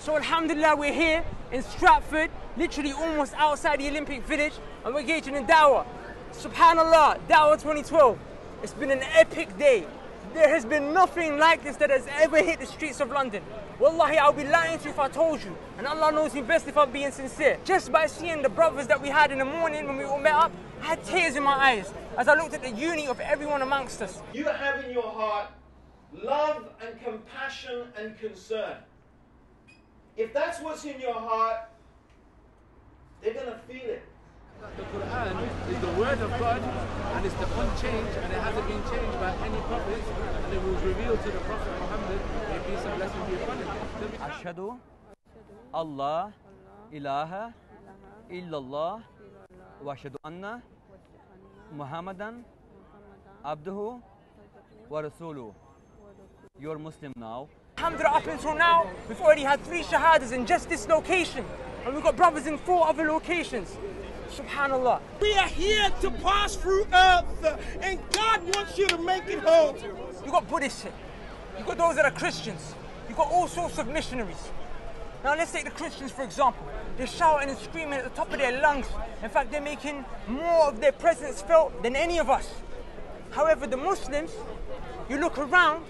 So alhamdulillah, we're here in Stratford, literally almost outside the Olympic Village, and we're engaging in Dawah. Subhanallah, Dawah 2012. It's been an epic day. There has been nothing like this that has ever hit the streets of London. Wallahi, I'll be lying to you if I told you. And Allah knows me best if I'm being sincere. Just by seeing the brothers that we had in the morning when we all met up, I had tears in my eyes as I looked at the unity of everyone amongst us. You have in your heart love and compassion and concern. If that's what's in your heart, they're going to feel it. The Quran is the word of God, and it's the unchanged, and it hasn't been changed by any prophet, and it was revealed to the Prophet Muhammad, may peace and blessing be upon him. Ashhadu Allah ilaha illallah wa ashhadu anna Muhammadan abduhu wa rasuluhu. You're Muslim now. Alhamdulillah, up until now, we've already had 3 shahadas in just this location. And we've got brothers in 4 other locations. Subhanallah. We are here to pass through earth, and God wants you to make it home. You've got Buddhists here. You've got those that are Christians. You've got all sorts of missionaries. Now let's take the Christians for example. They're shouting and screaming at the top of their lungs. In fact, they're making more of their presence felt than any of us. However, the Muslims, you look around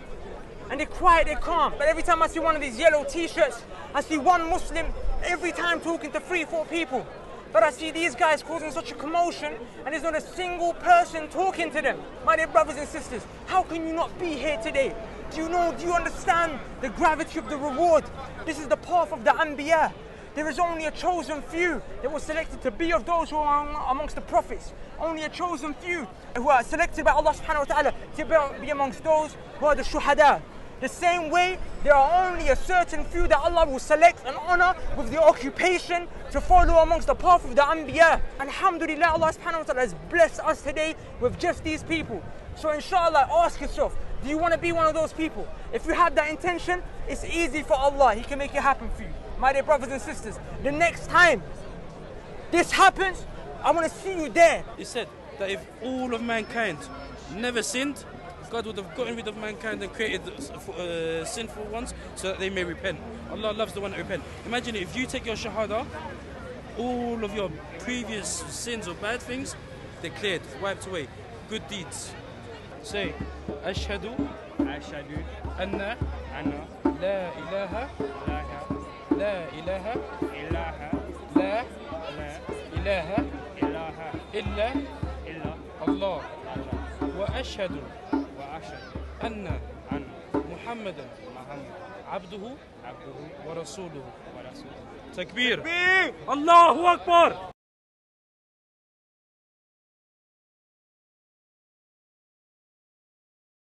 and they're quiet, they're calm. But every time I see one of these yellow t-shirts, I see one Muslim every time talking to 3-4 people. But I see these guys causing such a commotion and there's not a single person talking to them. My dear brothers and sisters, how can you not be here today? Do you understand the gravity of the reward? This is the path of the Anbiya. There is only a chosen few that were selected to be of those who are amongst the prophets. Only a chosen few who are selected by Allah subhanahu wa ta'ala to be amongst those who are the shuhada. The same way, there are only a certain few that Allah will select and honor with the occupation to follow amongst the path of the Anbiya. Alhamdulillah, Allah subhanahu wa ta'ala has blessed us today with just these people. So inshallah, ask yourself, do you want to be one of those people? If you have that intention, it's easy for Allah. He can make it happen for you. My dear brothers and sisters, the next time this happens, I want to see you there. He said that if all of mankind never sinned, God would have gotten rid of mankind and created sinful ones so that they may repent. Allah loves the one that repent. Imagine if you take your shahada, all of your previous sins or bad things, they're cleared, wiped away. Good deeds. Say, Ashhadu anna la ilaha illa Allah wa ashhadu anna Muhammadan abduhu wa rasuluhu. Takbir. Allahu Akbar.